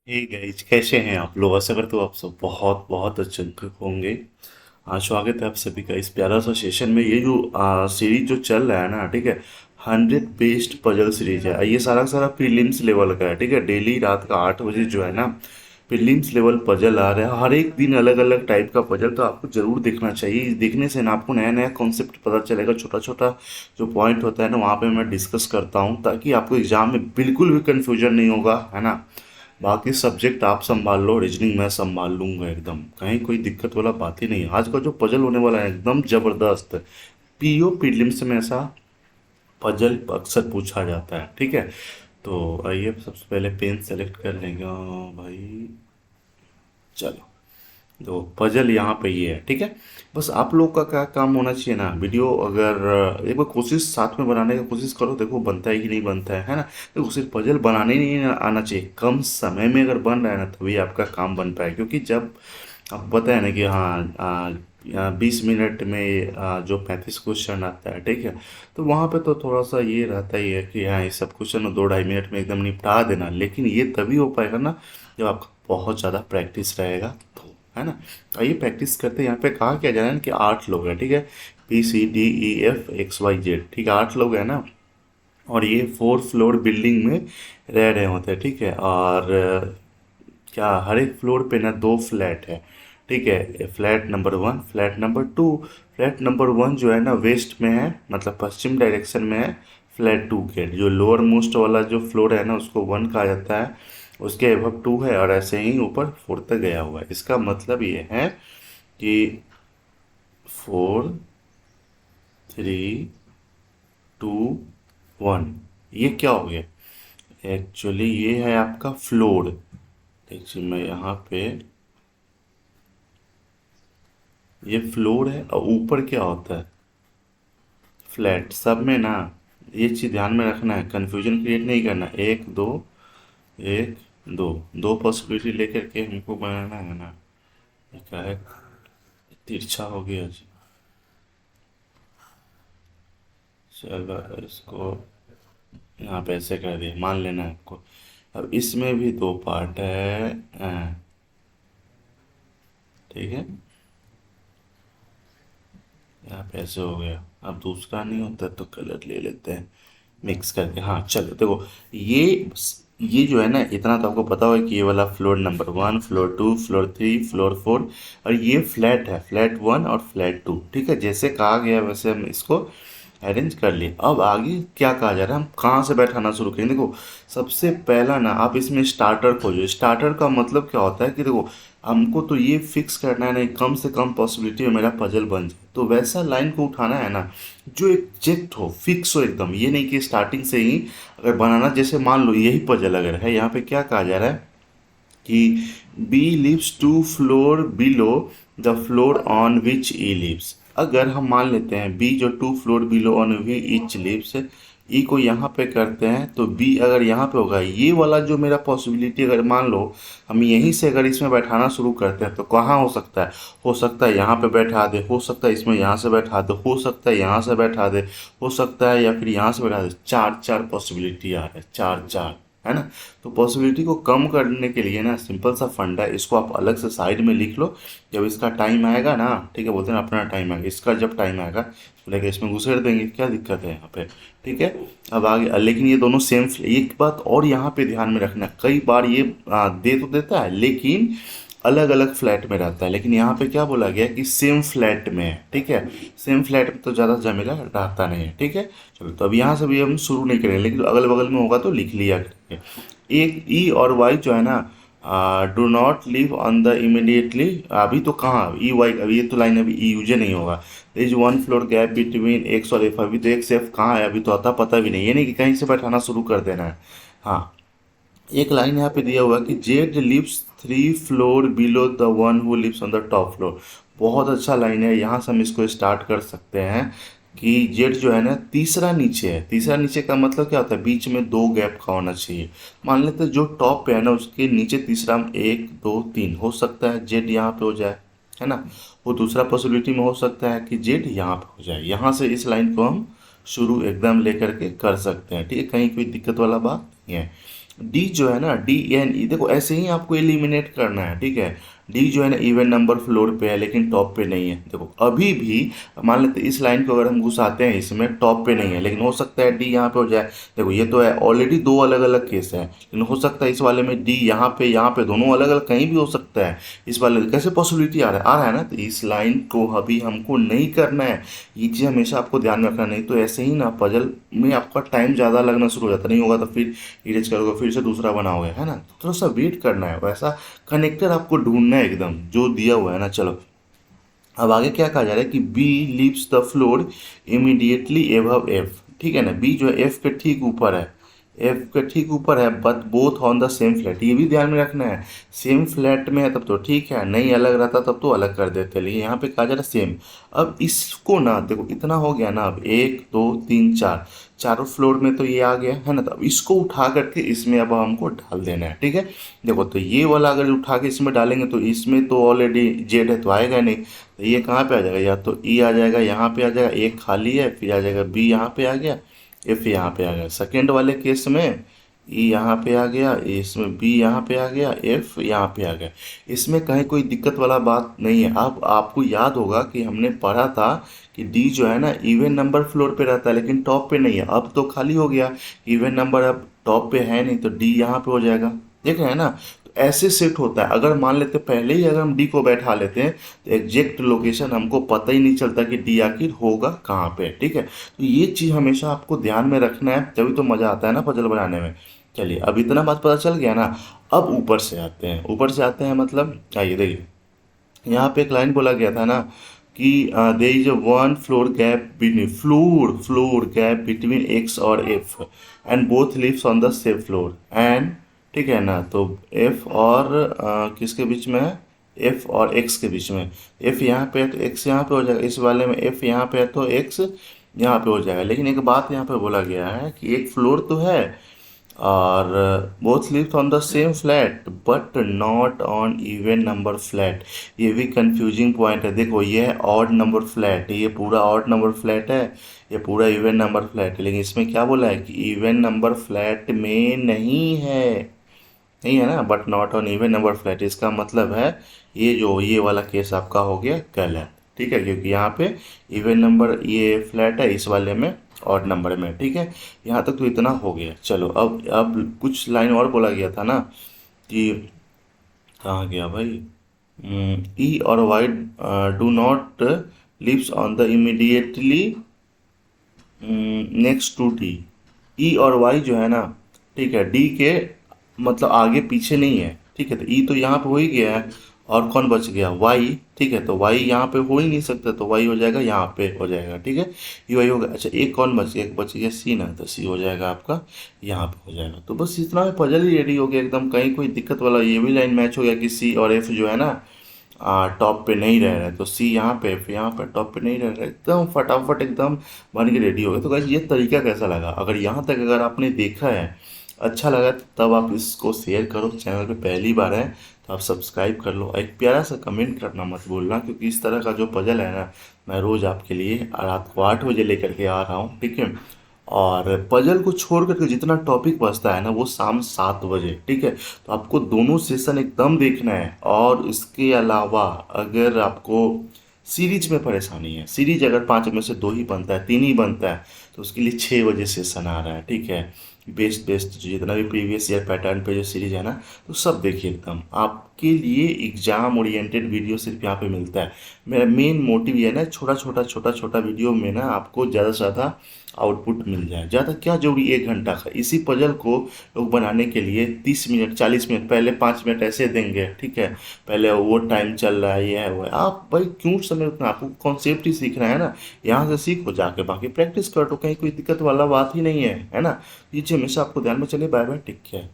Hey guys, कैसे हैं आप लोग? आशा करते हो आप सब बहुत बहुत अच्छे होंगे। स्वागत है आप सभी का इस प्यारा सा सेशन में। ये जो सीरीज जो चल रहा है ना, ठीक है, 100 बेस्ट पजल सीरीज है। ये सारा का सारा प्रीलिम्स लेवल का है, ठीक है। डेली रात का 8 बजे जो है ना, प्रीलिम्स लेवल पजल आ रहा है। हर एक दिन अलग अलग टाइप का पजल, तो आपको जरूर देखना चाहिए। देखने से ना आपको नया नया कॉन्सेप्ट पता चलेगा। छोटा छोटा जो पॉइंट होता है ना, वहाँ पे मैं डिस्कस करता हूँ, ताकि आपको एग्जाम में बिल्कुल भी कंफ्यूजन नहीं होगा, है ना। बाकी सब्जेक्ट आप संभाल लो, रीजनिंग मैं संभाल लूंगा। एकदम कहीं कोई दिक्कत वाला बात ही नहीं है। आज का जो पजल होने वाला है एकदम जबरदस्त है। पीओ प्रीलिम्स में ऐसा पजल अक्सर पूछा जाता है, ठीक है। तो आइए सबसे पहले पेन सेलेक्ट कर लेंगे। भाई चलो, तो पजल यहाँ पे ये है, ठीक है। बस आप लोग का क्या काम होना चाहिए ना, वीडियो अगर एक बार कोशिश साथ में बनाने का कोशिश करो, देखो बनता है कि नहीं बनता है ना। देखो सिर्फ पजल बनाने नहीं आना चाहिए, कम समय में अगर बन रहा है ना, तभी आपका काम बन पाए। क्योंकि जब आपको पता है ना कि हाँ 20 मिनट में जो 35 क्वेश्चन आता है, ठीक है, तो वहाँ पे तो थोड़ा सा ये रहता ही है कि हाँ ये सब क्वेश्चन 2-2.5 मिनट में एकदम निपटा देना। लेकिन ये तभी हो पाएगा ना, जब आपका बहुत ज़्यादा प्रैक्टिस रहेगा, तो है ना। तो आइए प्रैक्टिस करते हैं। यहाँ पे कहा क्या जा रहा है ना कि 8 लोग हैं, ठीक है। PCDEFXYZ, ठीक है, 8 लोग हैं ना। और ये 4 फ्लोर बिल्डिंग में रह रहे होते हैं, ठीक है। और क्या हर एक फ्लोर पे ना 2 फ्लैट है, ठीक है। Flat number 1, flat number 2। Flat number 1 जो है ना वेस्ट में है, मतलब पश्चिम डायरेक्शन में है। फ्लैट 2 के जो लोअर मोस्ट वाला जो फ्लोर है ना, उसको 1 कहा जाता है। उसके एबव 2 है, और ऐसे ही ऊपर 4 तक गया हुआ है। इसका मतलब ये है कि 4, 3, 2, 1, ये क्या हो गया? एक्चुअली ये है आपका फ्लोर। देखिए मैं यहाँ पे, ये फ्लोर है, और ऊपर क्या होता है? फ्लैट। सब में ना ये चीज़ ध्यान में रखना है, कंफ्यूजन क्रिएट नहीं करना। एक दो, एक दो, दो पॉसिबिलिटी लेकर के हमको बनाना है ना। ये क्या है? तिरछा हो गया जी। चलो इसको यहाँ पे ऐसे कर दिया, मान लेना है आपको। अब इसमें भी 2 पार्ट है, ठीक है। यहाँ पे ऐसे हो गया। अब दूसरा नहीं होता तो कलर ले लेते हैं मिक्स करके। हाँ चलो देखो, ये ये जो है ना, इतना तो आपको पता होगा कि ये वाला floor number 1, floor 2, floor 3, floor 4, और ये फ्लैट है, फ्लैट 1 और फ्लैट 2, ठीक है। जैसे कहा गया वैसे हम इसको अरेंज कर लिए। अब आगे क्या कहा जा रहा है, हम कहाँ से बैठाना शुरू करें? देखो सबसे पहला ना आप इसमें स्टार्टर खोजो। स्टार्टर का मतलब क्या होता है कि देखो, हमको तो ये फिक्स करना है नहीं, कम से कम पॉसिबिलिटी में मेरा पजल बन जाए, तो वैसा लाइन को उठाना है ना जो एग्जैक्ट हो, फिक्स हो एकदम। ये नहीं कि स्टार्टिंग से ही अगर बनाना, जैसे मान लो यही पजल अगर है, यहाँ पे क्या कहा जा रहा है कि B lives 2 floor below the floor on which E lives. अगर हम मान लेते हैं बी जो 2 floor below on which lives, E को यहाँ पे करते हैं, तो बी अगर यहाँ पे होगा, ये वाला जो मेरा पॉसिबिलिटी अगर मान लो हम यहीं से अगर इसमें बैठाना शुरू करते हैं, तो कहाँ हो सकता है? हो सकता है यहाँ पे बैठा दे, हो सकता है इसमें यहाँ से बैठा दे, हो सकता है यहाँ से बैठा दे, हो सकता है या फिर यहाँ से बैठा दे। चार चार पॉसिबिलिटी आ रहा है, चार चार, है ना। तो पॉसिबिलिटी को कम करने के लिए ना सिंपल सा फंडा है, इसको आप अलग से साइड में लिख लो। जब इसका टाइम आएगा ना, ठीक है, बोलते हैं ना अपना टाइम आएगा, इसका जब टाइम आएगा तो लेके इसमें घुसेड़ देंगे, क्या दिक्कत है यहाँ पे, ठीक है। अब आगे लेकिन ये दोनों सेम। एक बात और यहाँ पे ध्यान में रखना, कई बार ये दे तो देता है लेकिन अलग अलग फ्लैट में रहता है। लेकिन यहाँ पे क्या बोला गया कि सेम फ्लैट में है, ठीक है। सेम फ्लैट में तो ज़्यादा झमेला रहता नहीं है, ठीक है। चलो तो अब यहाँ से भी हम शुरू नहीं करेंगे, लेकिन अगल बगल में होगा तो लिख लिया करेंगे। एक ई और वाई जो है ना, do not live on the immediately. अभी तो कहाँ ई वाई, अभी ये तो लाइन अभी ई यूज नहीं होगा। Is 1 floor gap between X और एफ। अभी तो एक्स एफ कहाँ है, अभी तो अता पता भी नहीं है, नहीं कि कहीं से बैठाना शुरू कर देना है। हाँ, एक लाइन यहाँ पे दिया हुआ है कि Z lives 3 floor below the one who lives on the top floor. बहुत अच्छा लाइन है, यहाँ से हम इसको स्टार्ट कर सकते हैं कि जेड जो है ना तीसरा नीचे है। तीसरा नीचे का मतलब क्या होता है? बीच में 2 गैप का होना चाहिए। मान लेते हैं जो टॉप पे है ना उसके नीचे तीसरा में 1 2 3 हो सकता है जेड यहाँ पे हो जाए, है ना। वो दूसरा पॉसिबिलिटी में हो सकता है कि जेड यहाँ पे हो जाए। यहाँ से इस लाइन को हम शुरू एकदम लेकर के कर सकते हैं, ठीक है, कहीं कोई दिक्कत वाला बात नहीं है। डी जो है ना, डी एन ई, देखो ऐसे ही आपको एलिमिनेट करना है, ठीक है। डी जो है ना इवन नंबर फ्लोर पे है लेकिन टॉप पे नहीं है। देखो अभी भी मान लेते हैं इस लाइन को अगर हम घुसाते हैं इसमें, टॉप पे नहीं है लेकिन हो सकता है डी यहाँ पे हो जाए। देखो ये तो है ऑलरेडी दो अलग अलग केस है, लेकिन हो सकता है इस वाले में डी यहाँ पे दोनों अलग अलग कहीं भी हो सकता है। इस वाले कैसे पॉसिबिलिटी आ रहा है ना, तो इस लाइन को अभी हमको नहीं करना है। ये चीज़ हमेशा आपको ध्यान में रखना, नहीं तो ऐसे ही ना पजल में आपका टाइम ज़्यादा लगना शुरू हो जाता, नहीं होगा तो फिर इरेज करोगे फिर से दूसरा बनाओगे, है ना। तो थोड़ा सा वेट करना है, वैसा कनेक्टर आपको ढूंढना है एकदम जो दिया हुआ है ना। चलो अब आगे क्या कहा जा रहा है कि B leaves the floor immediately above F, ठीक है ना। बी जो है एफ के ठीक ऊपर है, एफ के ठीक ऊपर है, but both on the same flat, ये भी ध्यान में रखना है। सेम फ्लैट में है तब तो ठीक है, नहीं अलग रहता तब तो अलग कर देते, लेकिन यहाँ पे कहा जा रहा है सेम। अब इसको ना देखो इतना हो गया ना, अब एक दो तीन चार, चारों फ्लोर में तो ये आ गया है ना। तो अब इसको उठा करके इसमें अब हमको डाल देना है, ठीक है। देखो तो ये वाला अगर उठा के इसमें डालेंगे तो इसमें तो ऑलरेडी जेड है तो आएगा नहीं, तो ये कहाँ पे आ जाएगा, या तो ई आ जाएगा यहाँ पे आ जाएगा, एक खाली है, फिर आ जाएगा बी यहाँ पे आ गया, एफ यहाँ पे आ गया। सेकेंड वाले केस में ई यहाँ पे आ गया, इसमें बी यहाँ पे आ गया, एफ यहाँ पे आ गया। इसमें कहीं कोई दिक्कत वाला बात नहीं है। अब आपको याद होगा कि हमने पढ़ा था कि डी जो है ना इवन नंबर फ्लोर पे रहता है लेकिन टॉप पे नहीं है। अब तो खाली हो गया, इवन नंबर अब टॉप पे है नहीं तो डी यहाँ पे हो जाएगा, देख रहे हैं ना। तो ऐसे सेट होता है। अगर मान लेते पहले ही अगर हम डी को बैठा लेते हैं तो एग्जैक्ट लोकेशन हमको पता ही नहीं चलता कि डी आखिर होगा कहाँ पे, ठीक है। तो ये चीज़ हमेशा आपको ध्यान में रखना है, तभी तो मज़ा आता है ना पजल बनाने में। चलिए अब इतना बात पता चल गया ना। अब ऊपर से आते हैं, ऊपर से आते हैं मतलब आइए देखिए, यहाँ पे एक लाइन बोला गया था ना कि there is a one floor gap between floor gap between X और F and both lives on the same floor and, ठीक है ना। तो एफ और किसके बीच में है, एफ और एक्स के बीच में। एफ यहाँ पे है तो एक्स यहाँ पे हो जाएगा, इस वाले में एफ यहाँ पे है तो एक्स यहाँ पे हो जाएगा। लेकिन एक बात यहाँ पे बोला गया है कि एक फ्लोर तो है और both lives on the same flat but not on even number flat. ये भी कंफ्यूजिंग पॉइंट है। देखो ये है ऑड नंबर फ्लैट, ये पूरा ऑड नंबर फ्लैट है, ये पूरा इवन नंबर फ्लैट है, लेकिन इसमें क्या बोला है कि इवन नंबर फ्लैट में नहीं है, नहीं है ना, but not on even number flat. इसका मतलब है ये जो ये वाला केस आपका हो गया गलत, ठीक है, क्योंकि यहाँ पे इवन नंबर ये फ्लैट है, इस वाले में ऑड नंबर में, ठीक है। यहाँ तक तो इतना हो गया। चलो अब कुछ लाइन और बोला गया था ना कि कहाँ गया भाई, ई और Y do not lives on the immediately next to D. E और वाई जो है ना, ठीक है, डी के मतलब आगे पीछे नहीं है, ठीक है। तो ई तो यहाँ पे हो ही गया है और कौन बच गया, वाई, ठीक है। तो वाई यहाँ पे हो ही नहीं सकता तो वाई हो जाएगा यहाँ पे हो जाएगा, ठीक है। ये वाई हो गया। अच्छा एक कौन बच गया, एक बच गया सी ना, तो सी हो जाएगा आपका यहाँ पे हो जाएगा। तो बस इतना में पजल ही रेडी हो गया एकदम, कहीं कोई दिक्कत वाला। ये भी लाइन मैच हो गया कि सी और एफ जो है ना टॉप पे नहीं रह रहा है, तो सी यहाँ पे एफ यहाँ पे टॉप पे नहीं रह रहा है, एकदम फटाफट एकदम बन के रेडी हो गया। तो गाइस ये तरीका कैसा लगा, अगर यहाँ तक अगर आपने देखा है अच्छा लगा तो तब आप इसको शेयर करो। चैनल पे पहली बार है तो आप सब्सक्राइब कर लो, एक प्यारा सा कमेंट करना मत भूलना, क्योंकि इस तरह का जो पजल है ना मैं रोज़ आपके लिए रात को 8 बजे लेकर के आ रहा हूँ, ठीक है। और पजल को छोड़ करके जितना टॉपिक बचता है ना वो शाम 7 बजे, ठीक है। तो आपको दोनों सेशन एकदम देखना है। और इसके अलावा अगर आपको सीरीज में परेशानी है, सीरीज अगर 5 में से 2 ही बनता है, 3 ही बनता है, तो उसके लिए 6 बजे सेशन आ रहा है, ठीक है। बेस्ट बेस्ट जितना भी प्रीवियस ईयर पैटर्न पे जो सीरीज है ना, तो सब देखिए एकदम आपके लिए एग्जाम ओरिएंटेड वीडियो सिर्फ यहाँ पे मिलता है। मेरा मेन मोटिव ये है ना छोटा छोटा वीडियो में ना आपको ज़्यादा से ज़्यादा आउटपुट मिल जाए। ज़्यादा क्या जरूरी 1 घंटा का, इसी पजल को लोग बनाने के लिए 30 मिनट 40 मिनट पहले 5 मिनट ऐसे देंगे, ठीक है। पहले वो टाइम चल रहा है, ये है वो है, आप भाई क्यों समय उतना, आपको कॉन्सेप्ट ही सीखना है ना, यहाँ से सीखो, जाके बाकी प्रैक्टिस कर, तो कहीं कोई दिक्कत वाला बात ही नहीं है, है ना। ये चीज़ हमेशा आपको ध्यान में चले। Bye bye, take care.